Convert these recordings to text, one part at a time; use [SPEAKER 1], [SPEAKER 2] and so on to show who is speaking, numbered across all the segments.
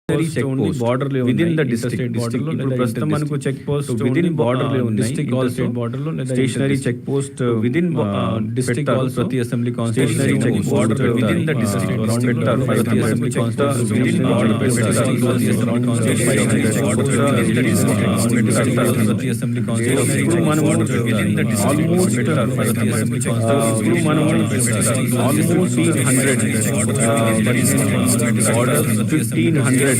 [SPEAKER 1] border within the district border lo ఇప్పుడు ప్రస్తుతం మనకు చెక్ పోస్ట్ within border లో ఉన్నాయి district also border లో లేదా stationary check post within district also ప్రతి assembly constituency check post within the district around పెట్టారు ప్రతి అసెంబ్లీ కాన్స్టిట్యూన్సీ within border పెట్టారు ప్రతి అసెంబ్లీ కాన్స్టిట్యూన్సీ ఇప్పుడు మనం within the district పెట్టారు ప్రతి అసెంబ్లీ కాన్స్టిట్యూన్సీ ఇప్పుడు మనం almost 100 border 1500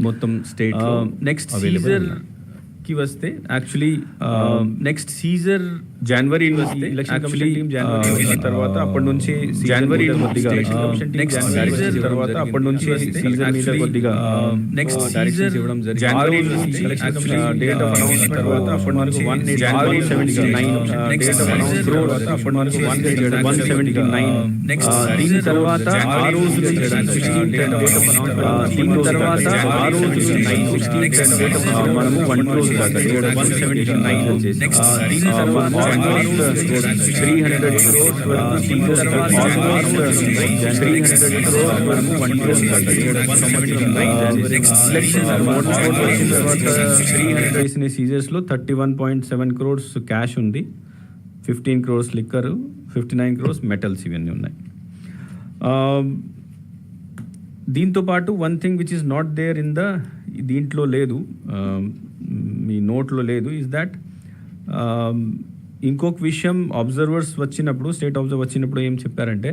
[SPEAKER 1] మొత్తం స్టేట్ నెక్స్ట్ సీజర్ కి వస్తే యాక్చువల్లీ నెక్స్ట్ సీజర్ జనవరి ఎలక్షన్ కమిషన్ టీమ్ జనవరి తర్వాత అప్పటి నుంచి జనవరి కొద్దిగా నెక్స్ట్ సీజర్ తర్వాత అప్పటి నుంచి సీజర్ మీద కొద్దిగా నెక్స్ట్ సీజర్ ఇవ్వడం జరిగింది జనవరి నుంచి డేట్ ఆఫ్ అనౌన్స్మెంట్ తర్వాత అప్పటి నుంచి జనవరి 79 నెక్స్ట్ సీజర్ అప్పటి నుంచి 179 నెక్స్ట్ దీని తర్వాత ఆ రోజు డేట్ ఆఫ్ అనౌన్స్మెంట్ దీని తర్వాత ఆ రోజు 916 డేట్ ఆఫ్ మనము 1 క్రోర్ 179 వచ్చేసి నెక్స్ట్ దీని తర్వాత 300 crores సీజర్స్ లో 31.7 crores క్యాష్ ఉంది, 15 crores లిక్కర్, 59 crores మెటల్స్ ఇవన్నీ ఉన్నాయి. దీంతో పాటు one thing which is not there in the దీంట్లో లేదు, మీ నోట్లో లేదు, ఇస్ దట్ ఇంకొక విషయం అబ్జర్వర్స్ వచ్చినప్పుడు స్టేట్ అబ్జర్వర్ వచ్చినప్పుడు ఏం చెప్పారంటే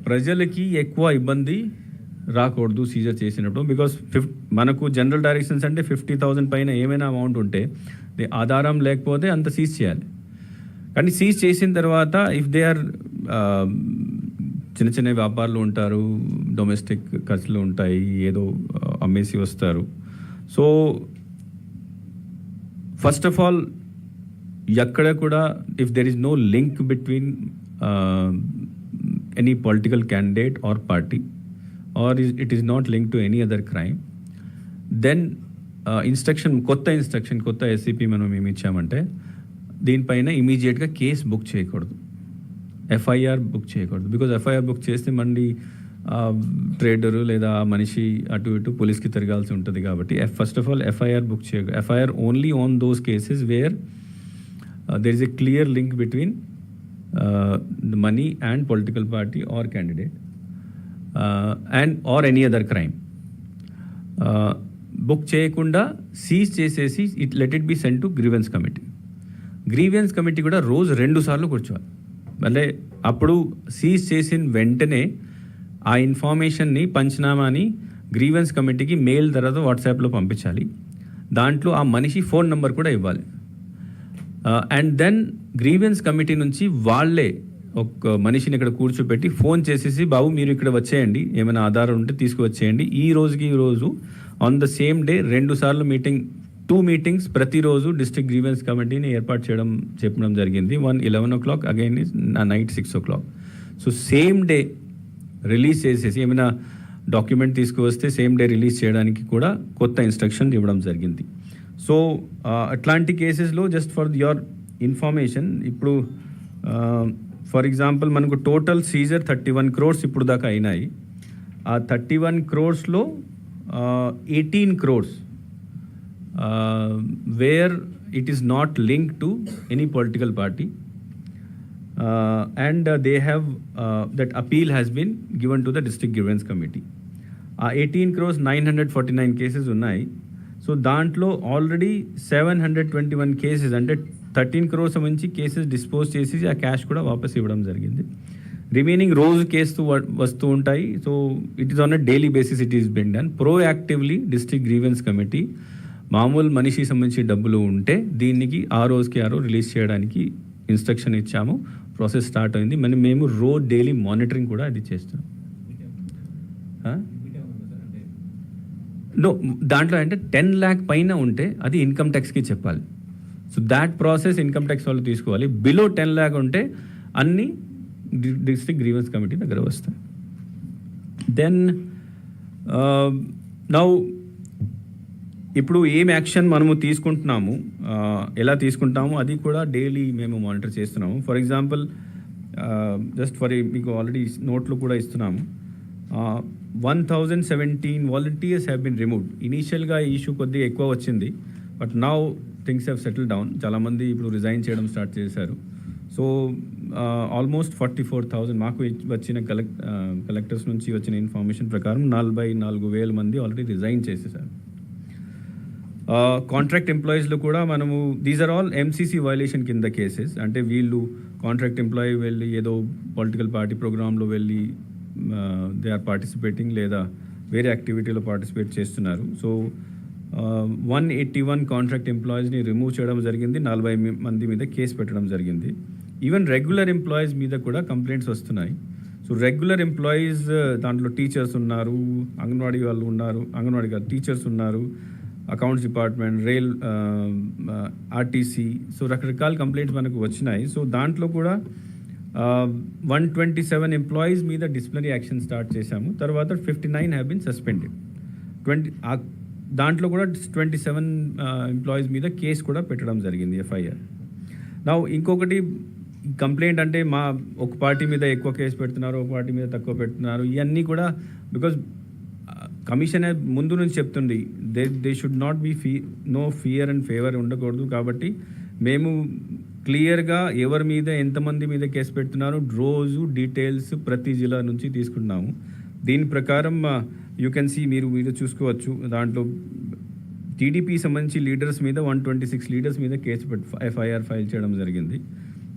[SPEAKER 1] ప్రజలకి ఎక్కువ ఇబ్బంది రాకూడదు సీజర్ చేసినప్పుడు. బికాస్ మనకు జనరల్ డైరెక్షన్స్ అంటే 50,000 పైన ఏమైనా అమౌంట్ ఉంటే ఆధారం లేకపోతే అంత సీజ్ చేయాలి. కానీ సీజ్ చేసిన తర్వాత ఇఫ్ దే ఆర్ చిన్న చిన్న వ్యాపారులు ఉంటారు, డొమెస్టిక్ ఖర్చులు ఉంటాయి, ఏదో అమ్మేసి వస్తారు. సో ఫస్ట్ ఆఫ్ ఆల్ ఎక్కడ కూడా if there is no link between any political candidate or party or it is not link to any other crime, then కొత్త ఎస్సీపీ మనం ఏమి ఇచ్చామంటే దీనిపైన ఇమీడియట్గా కేసు బుక్ చేయకూడదు, ఎఫ్ఐఆర్ బుక్ చేయకూడదు. బికాజ్ ఎఫ్ఐఆర్ బుక్ చేస్తే మళ్ళీ ట్రేడరు లేదా మనిషి అటు ఇటు పోలీస్కి తిరగాల్సి ఉంటుంది. కాబట్టి first of all FIR book చేయకూడదు. FIR only on those cases where there is a clear link between the money and political party or candidate and or any other crime. Book చేయకుండా సీజ్ చేసేసి let it be sent to grievance committee. Grievance committee కూడా రోజు 2 సార్లు కూర్చోవాలి. మళ్ళీ అప్పుడు seize చేసిన వెంటనే ఆ ఇన్ఫర్మేషన్ని పంచనామాని గ్రీవెన్స్ కమిటీకి మెయిల్ తర్వాత వాట్సాప్లో పంపించాలి. దాంట్లో ఆ మనిషి ఫోన్ నెంబర్ కూడా ఇవ్వాలి. అండ్ దెన్ గ్రీవెన్స్ కమిటీ నుంచి వాళ్ళే ఒక మనిషిని ఇక్కడ కూర్చోపెట్టి ఫోన్ చేసేసి బాబు మీరు ఇక్కడ వచ్చేయండి, ఏమైనా ఆధారం ఉంటే తీసుకువచ్చేయండి, ఈ రోజు ఆన్ ద సేమ్ డే 2 సార్లు మీటింగ్, 2 మీటింగ్స్ ప్రతిరోజు డిస్ట్రిక్ట్ గ్రీవెన్స్ కమిటీని ఏర్పాటు చెప్పడం జరిగింది. 11 o'clock, again night 6 o'clock. So same day release చేసేసి ఏమైనా డాక్యుమెంట్ తీసుకువస్తే సేమ్ డే రిలీజ్ చేయడానికి కూడా కొత్త ఇన్స్ట్రక్షన్ ఇవ్వడం జరిగింది. సో అట్లాంటి కేసెస్లో జస్ట్ ఫర్ యువర్ ఇన్ఫర్మేషన్ ఇప్పుడు ఫర్ ఎగ్జాంపుల్ మనకు టోటల్ సీజర్ 31 crores ఇప్పుడు దాకా అయినాయి. ఆ 31 crores-లో 18 crores where it is not link to any political party and they have that appeal has been given to the district grievance committee. ఆ 18 crores 949 cases ఉన్నాయి. So దాంట్లో already 721 cases అంటే 13 crores నుంచి కేసెస్ డిస్పోజ్ చేసి ఆ cash కూడా వాపస్ ఇవ్వడం జరిగింది. రిమైనింగ్ రోజు కేసు వస్తూ ఉంటాయి. So it is on a daily basis it is being done proactively. District grievance committee మామూలు మనిషి సంబంధించి డబ్బులు ఉంటే దీనికి ఆ రోజుకి రిలీజ్ చేయడానికి ఇన్స్ట్రక్షన్ ఇచ్చాము. ప్రాసెస్ స్టార్ట్ అయింది. మేము డైలీ మానిటరింగ్ కూడా అది చేస్తాం. నో, దాంట్లో అంటే 10 lakh పైన ఉంటే అది ఇన్కమ్ ట్యాక్స్కి చెప్పాలి. So that process income tax వాళ్ళు తీసుకోవాలి. బిలో 10 lakh ఉంటే అన్ని డిస్ట్రిక్ట్ గ్రీవెన్స్ కమిటీ దగ్గర వస్తాయి. దెన్ నౌ ఇప్పుడు ఏం యాక్షన్ మనము తీసుకుంటున్నాము, ఎలా తీసుకుంటాము అది కూడా డైలీ మేము మానిటర్ చేస్తున్నాము. ఫర్ ఎగ్జాంపుల్ జస్ట్ ఫర్ మీకు ఆల్రెడీ నోట్లు కూడా ఇస్తున్నాము. 1017 వాలంటీర్స్ హ్యావ్ బిన్ రిమూవ్డ్. ఇనీషియల్గా ఈ ఇష్యూ కొద్దిగా ఎక్కువ వచ్చింది, but now things have settle down. చాలామంది ఇప్పుడు రిజైన్ చేయడం స్టార్ట్ చేశారు. సో ఆల్మోస్ట్ 44,000 మాకు వచ్చిన కలెక్టర్స్ నుంచి వచ్చిన ఇన్ఫర్మేషన్ ప్రకారం 44,000 మంది ఆల్రెడీ రిజైన్ చేసేసారు. కాంట్రాక్ట్ ఎంప్లాయీస్లో కూడా మనము these are all MCC violation కింద కేసెస్. అంటే వీళ్ళు కాంట్రాక్ట్ ఎంప్లాయీ వెళ్ళి ఏదో పొలిటికల్ పార్టీ ప్రోగ్రాంలో వెళ్ళి దే ఆర్ పార్టిసిపేటింగ్ లేదా వేరే యాక్టివిటీలో పార్టిసిపేట్ చేస్తున్నారు. సో 181 కాంట్రాక్ట్ ఎంప్లాయీస్ని రిమూవ్ చేయడం జరిగింది. 40 మంది మీద కేసు పెట్టడం జరిగింది. ఈవెన్ రెగ్యులర్ ఎంప్లాయీస్ మీద కూడా కంప్లైంట్స్ వస్తున్నాయి. సో రెగ్యులర్ ఎంప్లాయీస్ దాంట్లో టీచర్స్ ఉన్నారు, అంగన్వాడీ వాళ్ళు ఉన్నారు, అంగన్వాడీ గారు టీచర్స్ ఉన్నారు, accounts department, rail, RTC. So రకరకాల కంప్లైంట్స్ మనకు వచ్చినాయి. సో దాంట్లో కూడా 127 ఎంప్లాయీస్ మీద డిసిప్లినరీ యాక్షన్ స్టార్ట్ చేశాము. తర్వాత 59 హ్యావ్ బిన్ సస్పెండెడ్. దాంట్లో కూడా 27 ఎంప్లాయీస్ మీద కేసు కూడా పెట్టడం జరిగింది, ఎఫ్ఐఆర్. నా ఇంకొకటి కంప్లైంట్ అంటే ఒక పార్టీ మీద ఎక్కువ కేసు పెడుతున్నారు, ఒక పార్టీ మీద తక్కువ పెడుతున్నారు. ఇవన్నీ కూడా బికాజ్ కమిషన్ ముందు నుంచి చెప్తుంది they should not be no fear and favour ఉండకూడదు. కాబట్టి మేము క్లియర్గా ఎవరి మీద ఎంతమంది మీద కేసు పెడుతున్నారు రోజు డీటెయిల్స్ ప్రతి జిల్లా నుంచి తీసుకుంటున్నాము. దీని ప్రకారం యూ కెన్ సీ, మీరు చూసుకోవచ్చు. దాంట్లో టీడీపీ సంబంధించి లీడర్స్ మీద 126 లీడర్స్ మీద కేసు ఎఫ్ఐఆర్ ఫైల్ చేయడం జరిగింది.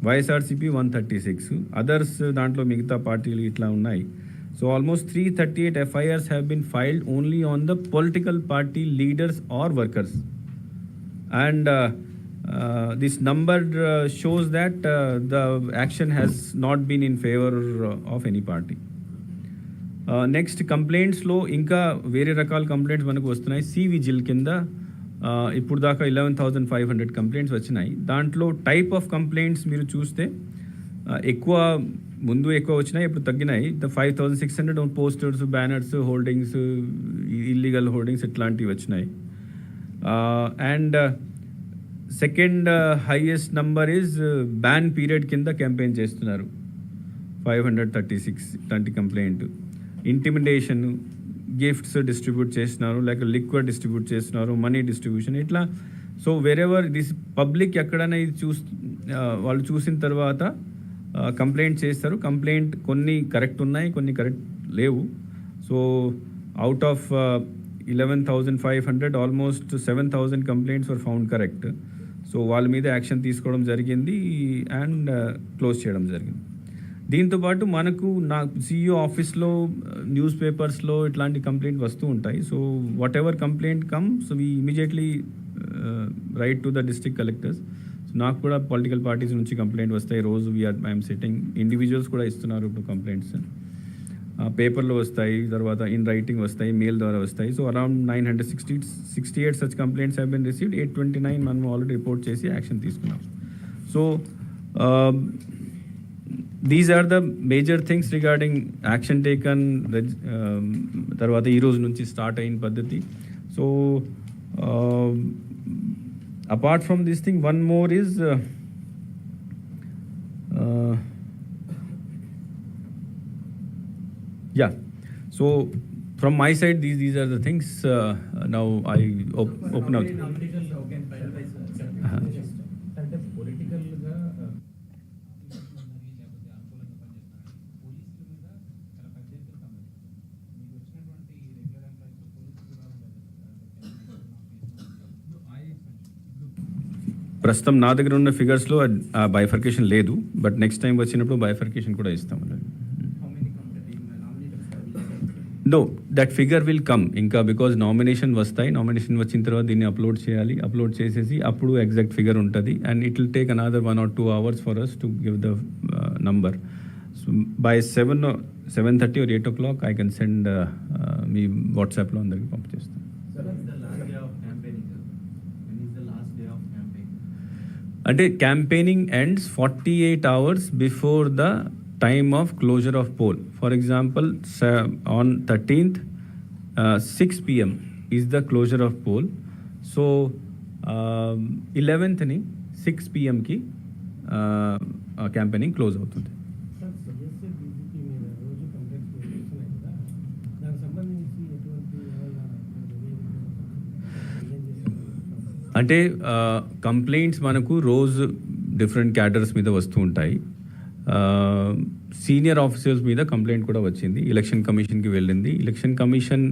[SPEAKER 1] వైఎస్ఆర్సీపీ 136, అదర్స్ దాంట్లో మిగతా పార్టీలు ఇట్లా ఉన్నాయి. So almost 338 FIRs have been filed only on the political party leaders or workers. And this number shows that the action has not been in favor of any party. Next కంప్లైంట్స్లో ఇంకా వేరే రకాల complaints మనకు వస్తున్నాయి. Whistle కింద ఇప్పుడు దాకా 11,500 complaints వచ్చినాయి. దాంట్లో టైప్ ఆఫ్ కంప్లైంట్స్ మీరు చూస్తే ముందు ఎక్కువ వచ్చినాయి, ఇప్పుడు తగ్గినాయి. 5,600 posters, banners, holdings, illegal holdings ఇట్లాంటివి వచ్చినాయి. And second highest number is ban period కింద క్యాంపెయిన్ చేస్తున్నారు, 536 ఇట్లాంటి కంప్లైంట్. ఇంటిమిడేషన్, గిఫ్ట్స్ డిస్ట్రిబ్యూట్ చేస్తున్నారు, లేక లిక్విడ్ డిస్ట్రిబ్యూట్ చేస్తున్నారు, మనీ డిస్ట్రిబ్యూషన్, ఇట్లా. సో వెరెవర్ దిస్ పబ్లిక్ ఎక్కడైనా ఇది వాళ్ళు చూసిన తర్వాత కంప్లైంట్ చేస్తారు. కంప్లైంట్ కొన్ని కరెక్ట్ ఉన్నాయి, కొన్ని కరెక్ట్ లేవు. So out of 11,500 almost 7,000 complaints were found correct. So వాళ్ళ మీద యాక్షన్ తీసుకోవడం జరిగింది అండ్ క్లోజ్ చేయడం జరిగింది. దీంతోపాటు మనకు CEO ఆఫీస్లో, న్యూస్ పేపర్స్లో ఇట్లాంటి కంప్లైంట్ వస్తూ ఉంటాయి. So what ever complaint comes we immediately right to the district collectors. నాకు కూడా పొలిటికల్ పార్టీస్ నుంచి కంప్లైంట్ వస్తాయి రోజు. ఐఎమ్ సిట్టింగ్, ఇండివిజువల్స్ కూడా ఇస్తున్నారు ఇప్పుడు కంప్లైంట్స్. పేపర్లో వస్తాయి, తర్వాత ఇన్ రైటింగ్ వస్తాయి, మెయిల్ ద్వారా వస్తాయి. So around 968 such complaints have been received. 829 మనం ఆల్రెడీ రిపోర్ట్ చేసి యాక్షన్ తీసుకున్నాం. So these are the major things regarding action taken. తర్వాత ఈరోజు నుంచి స్టార్ట్ అయిన పద్ధతి. So apart from this thing, one more is yeah, so from my side these are the things. Now I open out. ప్రస్తుతం నా దగ్గర ఉన్న ఫిగర్స్లో బైఫర్కేషన్ లేదు, బట్ నెక్స్ట్ టైం వచ్చినప్పుడు బైఫర్కేషన్ కూడా ఇస్తాం. No, that figure will come ఇంకా, బికాజ్ నామినేషన్ వస్తాయి. నామినేషన్ వచ్చిన తర్వాత దీన్ని అప్లోడ్ చేయాలి. అప్లోడ్ చేసేసి అప్పుడు ఎగ్జాక్ట్ ఫిగర్ ఉంటుంది. And it will take another 1 or 2 hours for us to give the number. So by 7:30 or 8 o'clock I can send me వాట్సాప్లో అందరికి పంపించేస్తాను. అంటే campaigning ends 48 hours before the time of closure of poll. For example, on 13th, 6 p.m. is the closure of poll. So 11th 6 PM campaigning close అవుతుంది. అంటే complaints మనకు రోజు different cadres మీద వస్తూ ఉంటాయి. సీనియర్ ఆఫీసర్స్ మీద కంప్లైంట్ కూడా వచ్చింది, ఎలక్షన్ కమిషన్కి వెళ్ళింది. ఎలక్షన్ కమిషన్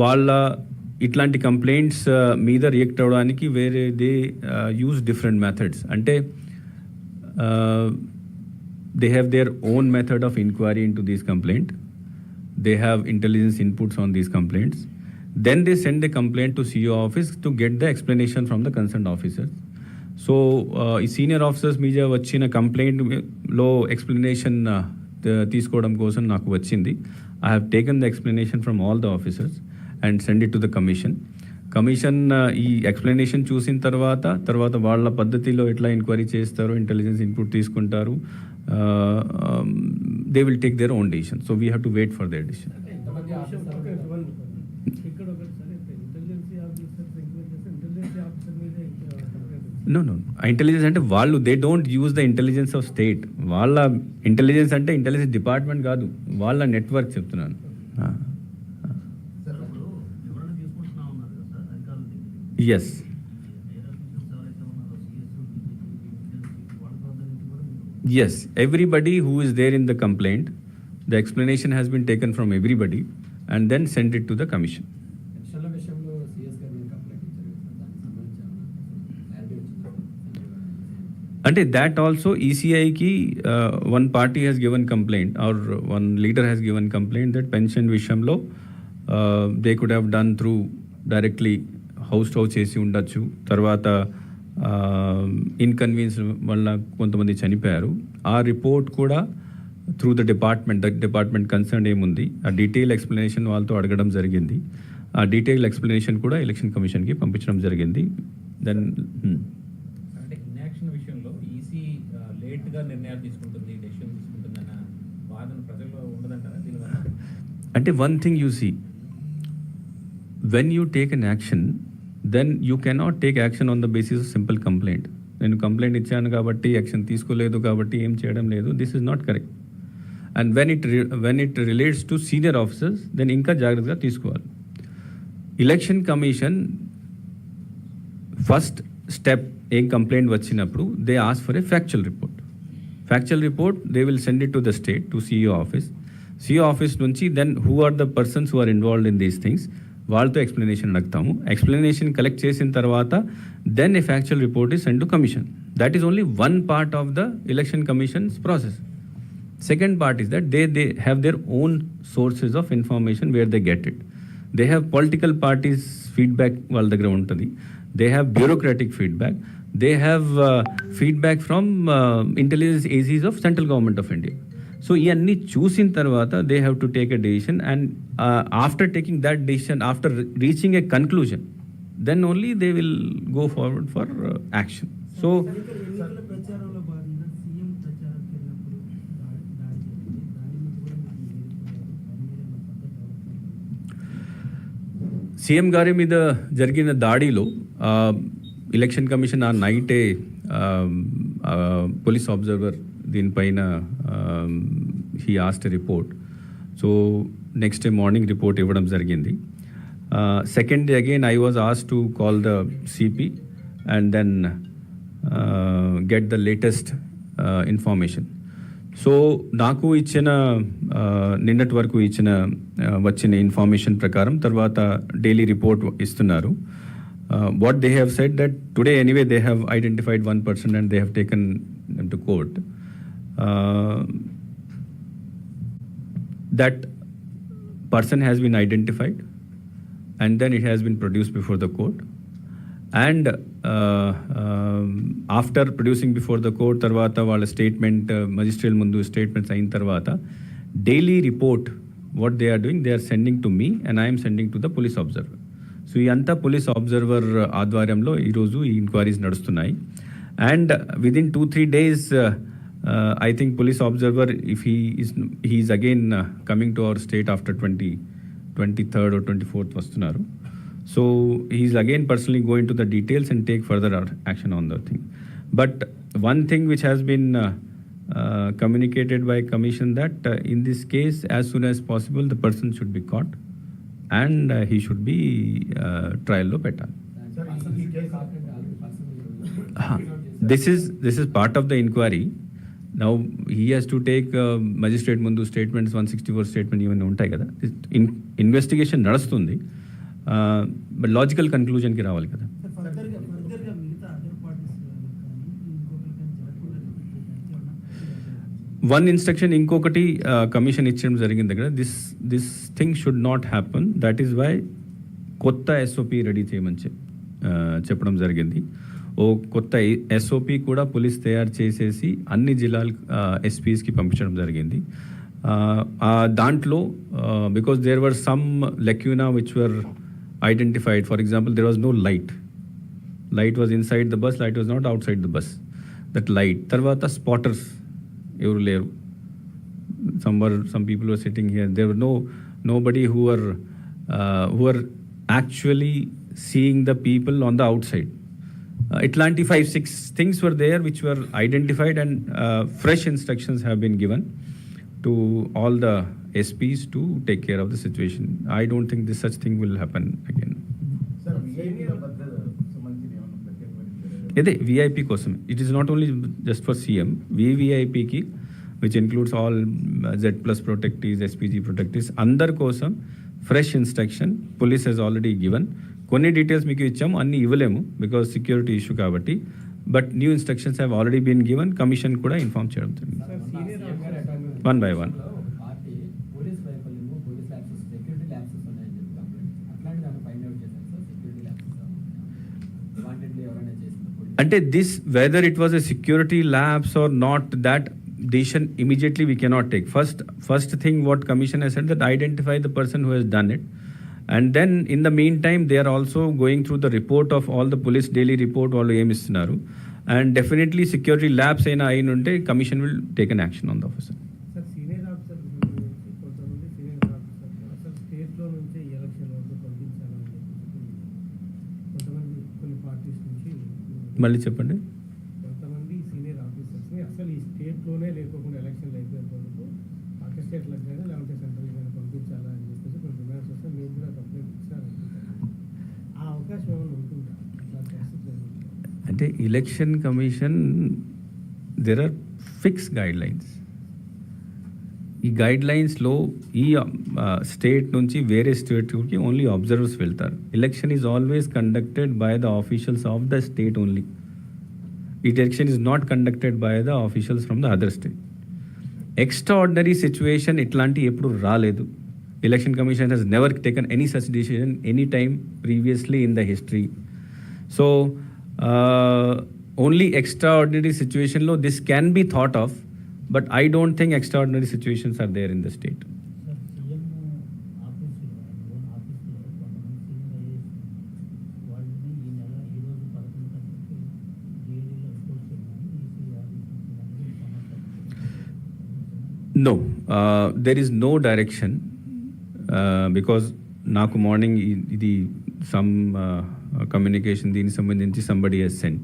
[SPEAKER 1] వాళ్ళ ఇట్లాంటి కంప్లైంట్స్ మీద రియాక్ట్ అవ్వడానికి వేరే దే యూజ్ డిఫరెంట్ మెథడ్స్. అంటే they have their own method of enquiry in to these complaint. They have intelligence inputs on these complaints. Then they send the complaint to C.E.O office to get the explanation from the concerned officers. So ఈ senior officers మీద వచ్చిన కంప్లైంట్లో explanation తీసుకోవడం కోసం నాకు వచ్చింది. I have taken the explanation from all the officers and send it to the commission. Commission ఈ explanation చూసిన తర్వాత వాళ్ళ పద్ధతిలో ఎట్లా ఎంక్వైరీ చేస్తారు, ఇంటెలిజెన్స్ ఇన్పుట్ తీసుకుంటారు, they will take their own decision. So we have to wait for their decision. No intelligence అంటే వాళ్ళు they don't use the intelligence of state. వాళ్ళ ఇంటెలిజెన్స్ అంటే ఇంటెలిజెన్స్ డిపార్ట్మెంట్ కాదు, వాళ్ళ నెట్వర్క్ చెప్తున్నాను. Yes, yes, everybody who is there in the complaint, the explanation has been taken from everybody and then sent it to the commission. అంటే that also ECI ki one party has given complaint or one leader has given complaint that pension విషయంలో they could have done through directly house చేసి ఉండొచ్చు. తర్వాత inconvenience వల్ల కొంతమంది చనిపోయారు. ఆ report కూడా త్రూ ద డిపార్ట్మెంట్ కన్సర్న్ ఏముంది ఆ డీటెయిల్ ఎక్స్ప్లెనేషన్ వాళ్ళతో అడగడం జరిగింది. ఆ డీటెయిల్ ఎక్స్ప్లెనేషన్ కూడా ఎలక్షన్ కమిషన్కి పంపించడం జరిగింది. దెన్
[SPEAKER 2] అంటే ఇన్యాక్షన్ విషయంలో ఈసీ లేట్గా నిర్ణయాలు తీసుకుంటుంది, డెసిషన్ తీసుకుంటుందన్న వాదన ప్రజల్లో ఉండదంటారా దీనివల్ల?
[SPEAKER 1] అంటే one thing you see, when you take an action then you cannot take action on the basis of simple complaint. నేను కంప్లైంట్ ఇచ్చాను కాబట్టి యాక్షన్ తీసుకోలేదు కాబట్టి ఏం చేయడం లేదు, this is not correct. And when it relates to senior officers then ఇంకా జాగ్రత్తగా తీసుకోవాలి. ఎలక్షన్ కమిషన్ ఫస్ట్ స్టెప్ ఏం కంప్లైంట్ వచ్చినప్పుడు they ask for a factual report. They will send it to the state to CEO office నుంచి then who are the persons who are involved in these things వాళ్ళతో explanation అడుగుతాము. Explanation collect చేసిన తర్వాత then a factual report is send to commission. That is only one part of the election commissions process. Second part is that they have their own sources of information where they get it. They have political parties feedback వాళ్ళ దగ్గర ఉంటుంది. They have bureaucratic feedback. They have feedback from intelligence agencies of central government of India. So ఇవన్నీ చూసిన తర్వాత they have to take a decision and after taking that decision, after reaching a conclusion, then only they will go forward for action. So CM గారి మీద జరిగిన దాడిలో election commission ఆ నైటే police observer దీనిపైన he asked a report. So next day morning report ఇవ్వడం జరిగింది. Second day again I was asked to call the CP and then get the latest information. So నాకు ఇచ్చిన నిన్నటి వరకు వచ్చిన ఇన్ఫర్మేషన్ ప్రకారం తర్వాత డైలీ రిపోర్ట్ ఇస్తున్నారు. What they have said that today anyway they have identified one person and they have taken them to court. That person has been identified and then it has been produced before the court. And after producing before the court tarvata వాళ్ళ statement magistrate ముందు statements అయిన తర్వాత daily report what they are doing, they are sending to me and I am sending to the police observer. So ఇదంతా police observer ఆధ్వర్యంలో ఈరోజు ఈ enquiries నడుస్తున్నాయి. And within 2-3 days I think police observer if he is again coming to our state after 23rd or 24th వస్తున్నారు. So he's again personally going to the details and take further action on the thing. But one thing which has been communicated by commission that in this case, as soon as possible, the person should be caught and he should be trial lo petali. This is part of the inquiry. Now he has to take magistrate mundu statements, 164 statement ఇవన్నీ ఉంటాయి కదా. Investigation నడుస్తుంది, but logical కన్క్లూజన్కి రావాలి కదా. One instruction ఇంకొకటి commission ఇచ్చడం జరిగింది కదా. This thing should not happen. That is why కొత్త ఎస్ఓపి రెడీ చేయమని చెప్పడం జరిగింది. ఓ కొత్త ఎస్ఓపి కూడా పోలీస్ తయారు చేసేసి అన్ని జిల్లాల ఎస్పీస్కి పంపించడం జరిగింది. దాంట్లో because there were some lacuna which were identified. For example, there was no light was inside the bus, light was not outside the bus. That light తర్వాత స్పాటర్స్ ఎవరు లేరు. some people were sitting here. There were nobody who were actually seeing the people on the outside. Itlanti 5-6 things were there which were identified, and fresh instructions have been given to all the SPs to take care of the situation. I don't think this such thing will happen again.
[SPEAKER 3] Sir, VIP సంబంధించి ఏమన్నా ప్రత్యేకమైన
[SPEAKER 1] ఇదే VIP కోసం. It is not only just for CM. వివిఐపికి which includes all Z+ protectees, SPG protectees, అందరి కోసం fresh instruction police has already given. కొన్ని details మీకు ఇచ్చాము, అన్ని ఇవ్వలేము బికాస్ సెక్యూరిటీ ఇష్యూ కాబట్టి. But new instructions have already been given. Commission కూడా ఇన్ఫార్మ్ చేయడం జరిగింది. One by one. అంటే this whether it was a security lapse or not, that decision immediately we cannot take. First thing what commission has said, that identify the person who has done it, and then in the meantime they are also going through the report of all the police daily report వాళ్ళు ఏమి ఇస్తున్నారు, and definitely security labs అయినా ఉంటే commission will take an action on the officer.
[SPEAKER 4] Sir, senior officer కొంతమంది senior officer అసలు స్టేట్లో నుంచే ఈ ఎలక్షన్ వరకు పంపించాలని కొంతమంది కొన్ని పార్టీస్ నుంచి
[SPEAKER 1] మళ్ళీ చెప్పండి.
[SPEAKER 4] కొంతమంది సీనియర్ ఆఫీసర్స్ని అసలు ఈ స్టేట్లోనే లేకోకుండా ఎలక్షన్లు అయిపోయేంత వరకు పక్క స్టేట్లకు కానీ లేకపోతే సెంట్రల్ కానీ పంపించాలా అని చెప్పేసి కొన్ని డిమాండ్స్ వస్తే మీరు కూడా కంప్లైంట్ ఇచ్చారనుకుంటున్నాను. ఆ అవకాశం ఏమైనా ఉంటుందా ఇట్లా పరిస్థితి?
[SPEAKER 1] అంటే election commission there are fix guidelines. ఈ గైడ్ లైన్స్లో ఈ స్టేట్ నుంచి వేరే స్టేట్కి ఓన్లీ అబ్జర్వర్స్ వెళ్తారు. Election is always conducted by the officials of the state only. ఈ election is not conducted by the officials from the other state. Extraordinary situation ఇట్లాంటి ఎప్పుడు రాలేదు. Election commission has never taken any such decision any time previously in the history. So only extraordinary సిచ్యువేషన్లో this can be thought of, but I don't think extraordinary situations are there in the state. No, there is no direction because నాకు morning ఇది some communication దీనికి సంబంధించి somebody has sent.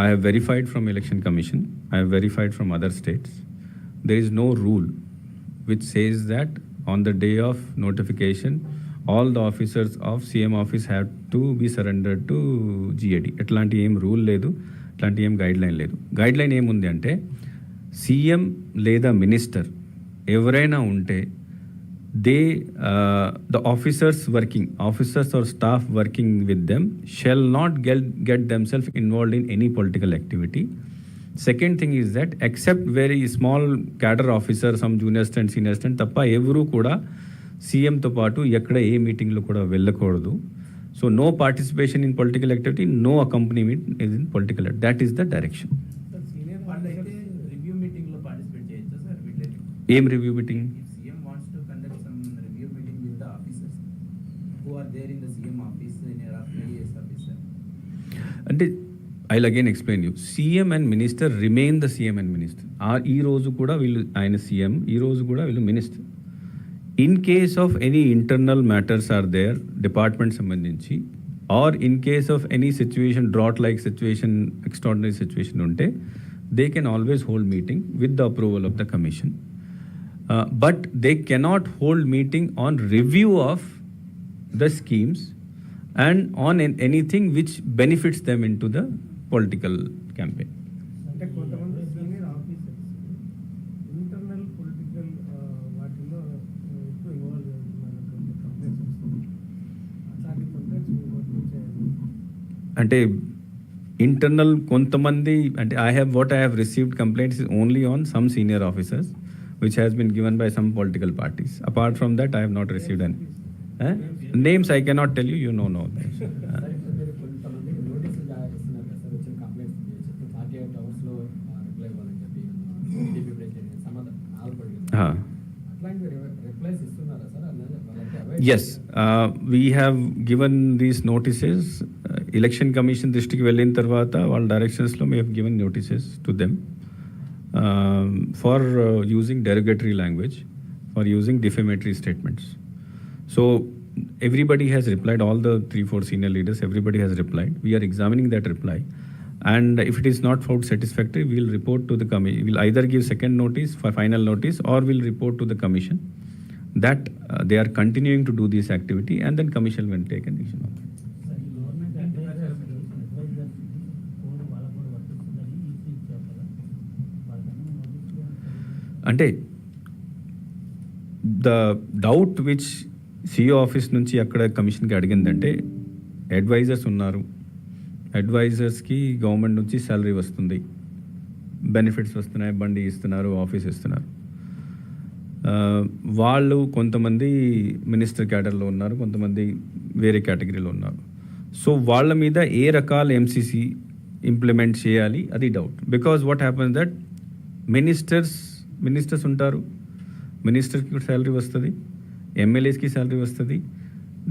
[SPEAKER 1] I have verified from Election Commission. I have verified from other states. There is no rule which says that on the day of notification, all the officers of CM office have to be surrendered to GAD. ఎట్లాంటి ఏం rule లేదు, అట్లాంటి ఏం guide line లేదు. Guide line ఏముంది అంటే CM లేదా minister ఎవరైనా ఉంటే the officers or staff working with them shall not get themselves involved in any political activity. Second thing is that except very small cadre officer, some junior assistant, senior assistant, tappa evru kuda CM to paatu ekkada A meeting లో కూడా వెళ్ళకూడదు. So no participation in political activity, no accompaniment in political activity. That is the direction.
[SPEAKER 4] Sir, senior
[SPEAKER 3] వాళ్ళైతే review meeting లో participate చేయొచ్చా sir? వీళ్ళకి
[SPEAKER 1] ఏం review meeting?
[SPEAKER 3] CM wants to conduct some review meeting with the officers who are there in the CM office in your IAS officer.
[SPEAKER 1] అంటే I'll again explain you. CM and minister remain the CM and minister. ఈ రోజు కూడా వీళ్ళు ఆయన CM, ఈ రోజు కూడా వీళ్ళు minister. In case of any internal matters or their department సంబంధించి, or in case of any situation, drought like situation, extraordinary situation ఉంటే they can always hold meeting with the approval of the commission. But they cannot hold meeting on review of the schemes and on anything which benefits them into the political campaign.
[SPEAKER 4] అంటే కొంతమంది senior officers internal political వాటిల్లో ఎక్కువ involve అవుతున్నటువంటి complaints వస్తుంది. అట్లాంటి complaints work చేయాలి.
[SPEAKER 1] అంటే internal కొంతమంది, అంటే I have received complaints is only on some senior officers which has been given by some political parties. Apart from that, I have not received any. Names I cannot tell you, you know.
[SPEAKER 5] కొంతమంది నోటీసులు జారీ ఇస్తున్నారు కదా sir, వచ్చిన complaints 48 అవర్స్లో reply ఇవ్వాలని చెప్పి TDP president సమాధానం ఆల్పడి అట్లాంటి రిప్లైస్ ఇస్తున్నారా సార్? వాళ్ళకి
[SPEAKER 1] Yes, we have given these notices. Election Commission దృష్టికి వెళ్ళిన తర్వాత వాళ్ళ డైరెక్షన్స్లో we have given notices to them for using derogatory language, for using defamatory statements. So everybody has replied, all the 3-4 senior leaders, everybody has replied. We are examining that reply, and if it is not found satisfactory, we will report to the commission. We will either give second notice for final notice, or we'll report to the commission that they are continuing to do this activity, and then commission will take an action on that. అంటే the doubt which CEO office నుంచి అక్కడ కమిషన్కి అడిగిందంటే, advisors ఉన్నారు, అడ్వైజర్స్కి government నుంచి salary వస్తుంది, benefits వస్తున్నాయి, బండి ఇస్తున్నారు, ఆఫీస్ ఇస్తున్నారు. వాళ్ళు కొంతమంది మినిస్టర్ క్యాడర్లో ఉన్నారు, కొంతమంది వేరే కేటగిరీలో ఉన్నారు. సో వాళ్ళ మీద ఏ రకాల ఎంసీసీ ఇంప్లిమెంట్ చేయాలి అది doubt. Because what happens that ministers ఉంటారు, మినిస్టర్కి శాలరీ వస్తుంది, ఎమ్మెల్యేస్కి శాలరీ వస్తుంది,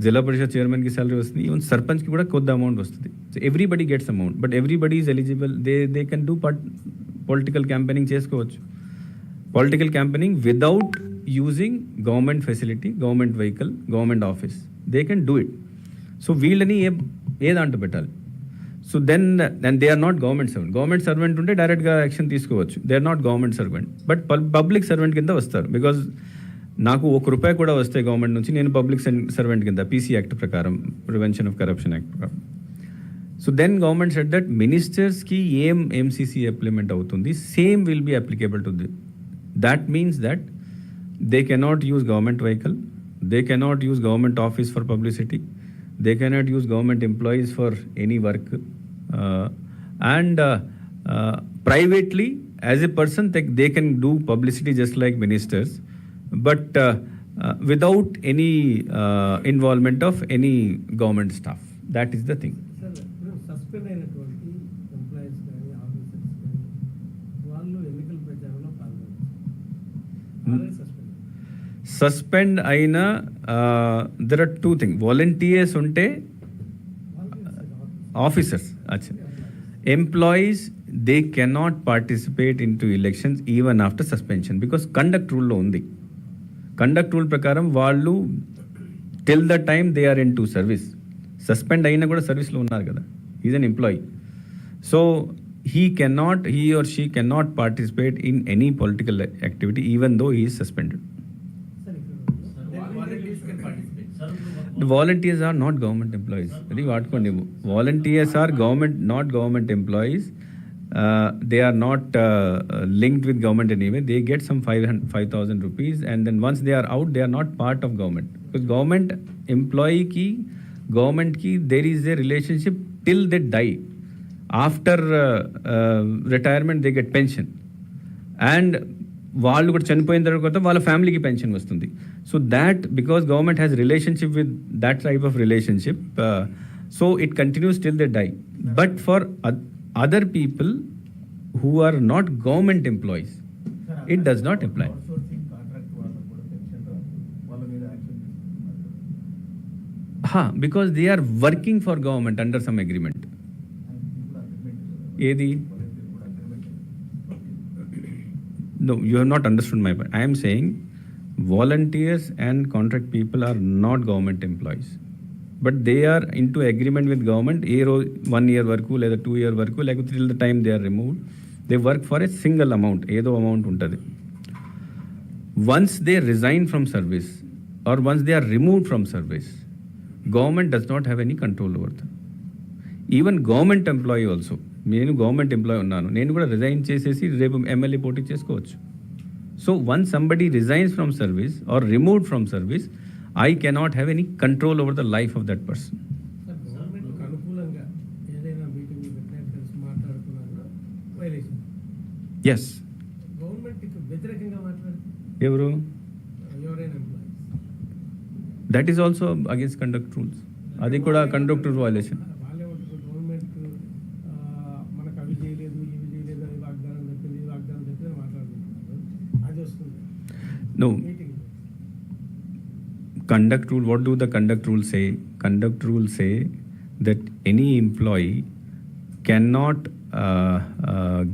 [SPEAKER 1] జిల్లా పరిషత్ చైర్మన్కి శాలరీ వస్తుంది, ఈవెన్ సర్పంచ్కి కూడా కొద్ది అమౌంట్ వస్తుంది. So everybody gets amount, but everybody is eligible. They can do political campaigning చేసుకోవచ్చు. Political campaigning without using government facility, government vehicle, government office, they can do it. So వీళ్ళని ఏ దాంట్లో పెట్టాలి? So then they are not government servant. Government servant ఉంటే డైరెక్ట్గా action తీసుకోవచ్చు. They are not government servant, but public servant కింద వస్తారు. Because నాకు ₹1 కూడా వస్తే గవర్నమెంట్ నుంచి, నేను పబ్లిక్ సర్వెంట్ కింద, పీసీ యాక్ట్ ప్రకారం, ప్రివెన్షన్ ఆఫ్ కరప్షన్ యాక్ట్ ప్రకారం. So then government said that మినిస్టర్స్కి ఏం ఎంసీసీ అప్లిమెంట్ అవుతుంది, same will be applicable to the. That means that they cannot use government vehicle, they cannot use government office for publicity, they cannot use government employees for any work, and privately as a person they can do publicity just like ministers, but without any involvement of any government staff. That is the thing.
[SPEAKER 4] Sir, ఇప్పుడు suspend అయినటువంటి employees కానీ officers కానీ వాళ్ళు ఎన్నికల ప్రచారంలో పాల్గొన్నారు.
[SPEAKER 1] Suspend అయిన there are 2 things. Volunteers ఉంటే ఆఫీసర్స్, అచ్చా, employees they cannot participate in to elections even after suspension, because conduct రూల్లో ఉంది. కండక్ట్ రూల్ ప్రకారం వాళ్ళు till the time they are in to service, suspend అయినా కూడా సర్వీస్లో ఉన్నారు కదా, is an employee. So he or she cannot participate in any political activity even though he is suspended. The volunteers are not government employees. Adi vaatkondi, volunteers are not government employees. They are not linked with government anyway. They get some 5,000 rupees, and then once they are out, they are not part of government. Because government employee ki, government ki, there is a relationship till they die. After retirement they get pension, and వాళ్ళు కూడా చనిపోయిన తర్వాత వాళ్ళ ఫ్యామిలీకి pension వస్తుంది. So that, because government has relationship with that type of relationship, so it continues till they die. But for other people who are not government employees, it does not apply. Because they are working for government under some agreement. ఏది? No, you have not understood my point. I am saying Volunteers and contract people are not government employees. But they are into agreement with government 1 year వరకు లేదా 2 year వరకు లేకపోతే till the time they are removed. They work for a single amount, ఏదో amount ఉంటుంది. Once they resign from service or once they are removed from service, government does not have any control over them. Even government employee also, నేను government employee ఉన్నాను, నేను కూడా resign చేసేసి రేపు MLA పోటీ చేసుకోవచ్చు. So once somebody resigns from service or removed from service, I cannot have any control over the life of that person.
[SPEAKER 4] Sir గవర్నమెంట్కి అనుకూలంగా ఏదైనా మీటింగ్ పెట్టినట్టు కలిసి మాట్లాడుతున్నారో వైలేషన్.
[SPEAKER 1] Yes.
[SPEAKER 4] గవర్నమెంట్కి వ్యతిరేకంగా మాట్లాడితే
[SPEAKER 1] ఎవరు?
[SPEAKER 4] ఎవరైనా employees.
[SPEAKER 1] That is also against conduct rules. అది కూడా conduct rule violation.
[SPEAKER 4] వాళ్ళే ఉంటుంది గవర్నమెంట్ మనకు అవి చేయలేదు ఇవి చేయలేదు అది వాగ్దానం చెప్పింది ఇది వాగ్దానం చెప్పింది మాట్లాడుకుంటున్నారు. అది వస్తుంది
[SPEAKER 1] No.
[SPEAKER 4] Meeting.
[SPEAKER 1] Conduct rule, what do the conduct rules say? Conduct rules say that any employee cannot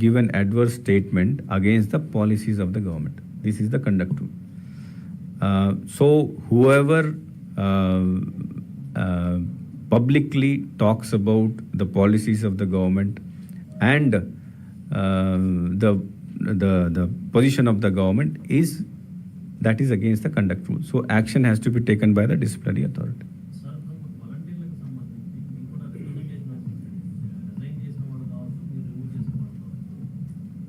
[SPEAKER 1] give an adverse statement against the policies of the government. This is the conduct rule. So whoever publicly talks about the policies of the government and the position of the government that is against the conduct rule. So action has to be taken by the disciplinary authority.
[SPEAKER 6] Sir వాలంటీర్లకు సంబంధించి మీకు కూడా representation resign చేసిన వాళ్ళు కావచ్చు, మీరు remove చేసిన వాళ్ళు కావచ్చు,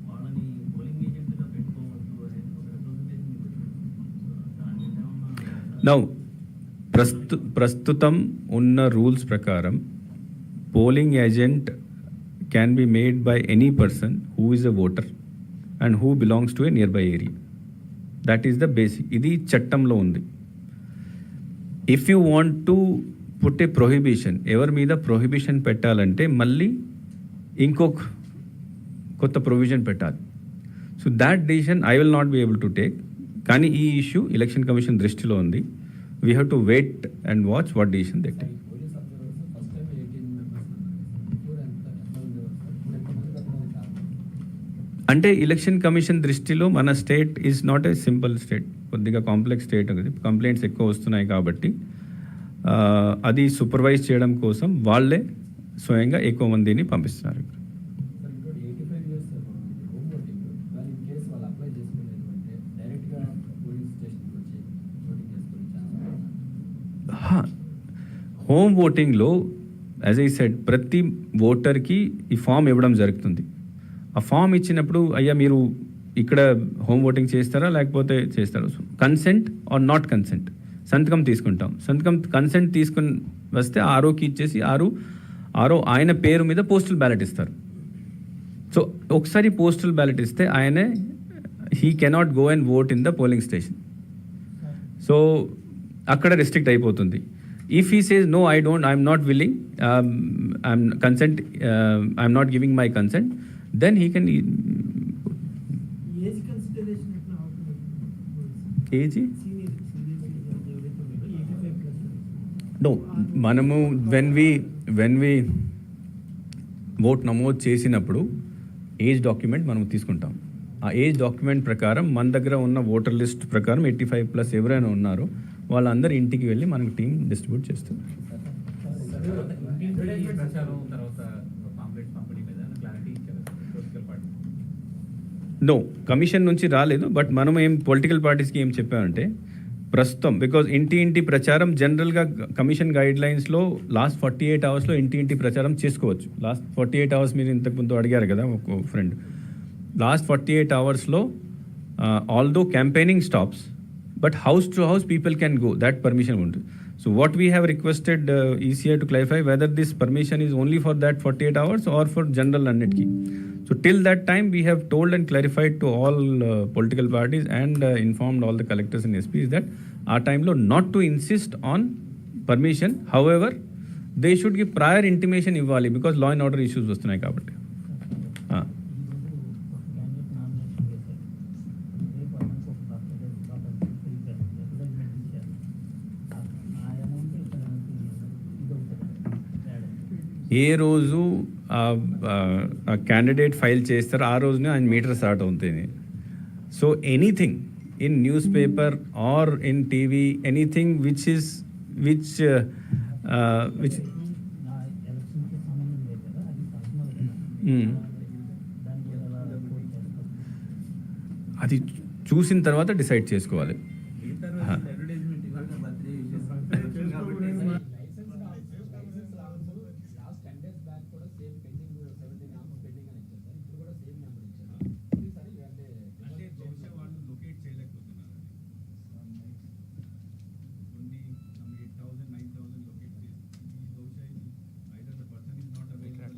[SPEAKER 6] వాళ్ళని పోలింగ్ ఏజెంట్గా పెట్టుకోవద్దు అనేది ఒక రిప్రజెంటేషన్ మీకు వచ్చింది. దాని మీద ఏమన్నా
[SPEAKER 1] Now, ప్రస్తుతం ఉన్న రూల్స్ ప్రకారం polling agent can be made by any person who is a voter and who belongs to a nearby area. That is the basic. ఇది చట్టంలో ఉంది. If you want to put a prohibition, ఎవరి మీద prohibition పెట్టాలంటే మళ్ళీ ఇంకొక కొత్త provision పెట్టాలి. So that decision I will not be able to take. కానీ ఈ ఇష్యూ ఎలక్షన్ కమిషన్ దృష్టిలో ఉంది. We have to wait and watch what decision they take.
[SPEAKER 5] Police observers first time 18 members ఇప్పుడు ఎంత ఉండేవారు సార్? ఇప్పుడు ఎంతమంది పెట్టడానికి కారణం?
[SPEAKER 1] అంటే ఎలక్షన్ కమిషన్ దృష్టిలో మన state is not a simple state, కొద్దిగా కాంప్లెక్స్ స్టేట్. అది కంప్లైంట్స్ ఎక్కువ వస్తున్నాయి కాబట్టి అది సూపర్వైజ్ చేయడం కోసం వాళ్ళే స్వయంగా ఎక్కువ మందిని పంపిస్తున్నారు.
[SPEAKER 5] సార్ ఇంకోటి 85 ఇయర్స్ సార్ హోమ్ ఓటింగ్, మరి ఇన్ కేసు వాళ్ళు అప్లై చేసుకోలేదు అంటే డైరెక్ట్గా పోలీస్ స్టేషన్కి వచ్చి ఓటింగ్ చేసుకునే ఛాన్స్.
[SPEAKER 1] హోమ్ ఓటింగ్లో యాజ్ ఐ సెడ్ ప్రతి ఓటర్కి ఈ ఫామ్ ఇవ్వడం జరుగుతుంది. ఆ ఫామ్ ఇచ్చినప్పుడు అయ్యా మీరు ఇక్కడ హోమ్ ఓటింగ్ చేస్తారా లేకపోతే చేస్తారా, కన్సెంట్ ఆర్ నాట్ కన్సెంట్ సంతకం తీసుకుంటాం. కన్సెంట్ తీసుకుని వస్తే ఆరోకి ఇచ్చేసి ఆరో ఆయన పేరు మీద పోస్టల్ బ్యాలెట్ ఇస్తారు. సో ఒకసారి పోస్టల్ బ్యాలెట్ ఇస్తే ఆయనే he cannot go and vote in the polling station. So అక్కడ రెస్ట్రిక్ట్ అయిపోతుంది. If he says no I'm not willing, I'm not giving my consent, then he can
[SPEAKER 4] age consideration ఎట్లా అవుతుంది?
[SPEAKER 1] Age
[SPEAKER 4] senior ఎవరైతే ఉన్నారో 85+.
[SPEAKER 1] No, మనము when we vote నమోదు చేసినప్పుడు age document మనం తీసుకుంటాం. ఆ ఏజ్ డాక్యుమెంట్ ప్రకారం మన దగ్గర ఉన్న ఓటర్ లిస్ట్ ప్రకారం 85+ ఎవరైనా ఉన్నారో వాళ్ళందరూ ఇంటికి వెళ్ళి మనకు టీం డిస్ట్రిబ్యూట్ చేస్తారు.
[SPEAKER 2] ఇంటింటి ప్రచారం తర్వాత పాంప్లెట్స్ పంపిణీ మీద క్లారిటీ ఇచ్చారు పొలిటికల్ పార్టీ.
[SPEAKER 1] నో, కమిషన్ నుంచి రాలేదు. బట్ మనం పొలిటికల్ పార్టీస్కి ఏం చెప్పామంటే ప్రస్తుతం బికాజ్ ఇంటి ప్రచారం జనరల్గా కమిషన్ గైడ్ లైన్స్లో లాస్ట్ 48 అవర్స్లో ఇంటి ప్రచారం చేసుకోవచ్చు. లాస్ట్ 48 అవర్స్ మీరు ఇంతకుముందు అడిగారు కదా ఒక ఫ్రెండ్, లాస్ట్ 48 అవర్స్లో although campaigning stops, but house to house people can go, that permission ఉంటుంది. So what we have requested ECI to clarify whether this permission is only for that 48 hours or for general annetki. So till that time we have told and clarified to all political parties and informed all the collectors and SPs that our time lo not to insist on permission. However, they should give prior intimation ivvali because law and order issues vastunayi kabatti. ఏ రోజు candidate file చేస్తారో ఆ రోజునే ఆయన meter start అవుతుంది. So anything in newspaper or in TV, anything which
[SPEAKER 7] ఎలక్షన్కి సంబంధం లేదు కదా, అది పర్సనల్ కదా.
[SPEAKER 1] Hmm.
[SPEAKER 7] దాని మీద ఎలా రిపోర్ట్ చేస్తారు?
[SPEAKER 1] అది చూసిన తర్వాత డిసైడ్ చేసుకోవాలి.
[SPEAKER 3] అడ్వర్టైజ్మెంట్ ఇవాళ బర్త్డే విషయం కాబట్టి
[SPEAKER 5] లాస్ట్ 10 days బ్యాక్ కూడా సేమ్ పెండింగ్ 17 ఆర్మ్స్ పెండింగ్ అని ఇచ్చారు సార్. ఇప్పుడు కూడా సేమ్ నెంబర్ ఇచ్చారు. ఈసారి
[SPEAKER 2] అంటే బహుశా వాళ్ళు లొకేట్ చేయలేకపోతున్నారు. కొన్ని 8,000 9,000 లొకేట్ చేసి బహుశా either the person is not available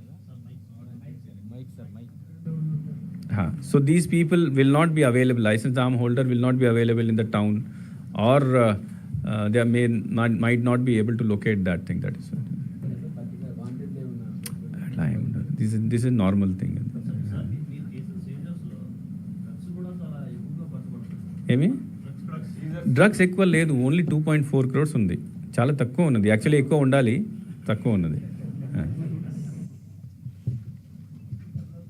[SPEAKER 1] So these people will not be available. Licensed arm holder will not be available in the town, or they might not be able to locate that thing. That is
[SPEAKER 5] particular wanted ఉన్న
[SPEAKER 1] this is normal thing.
[SPEAKER 6] Sir మీరు చేసిన సీజర్స్లో drugs కూడా చాలా ఎక్కువగా పట్టుబడుతుంది.
[SPEAKER 1] ఏమి
[SPEAKER 6] drugs
[SPEAKER 1] drugs ఎక్కువ లేదు, only 2.4 crores ఉంది, చాలా తక్కువ ఉన్నది. యాక్చువల్లీ ఎక్కువ ఉండాలి, తక్కువ ఉన్నది.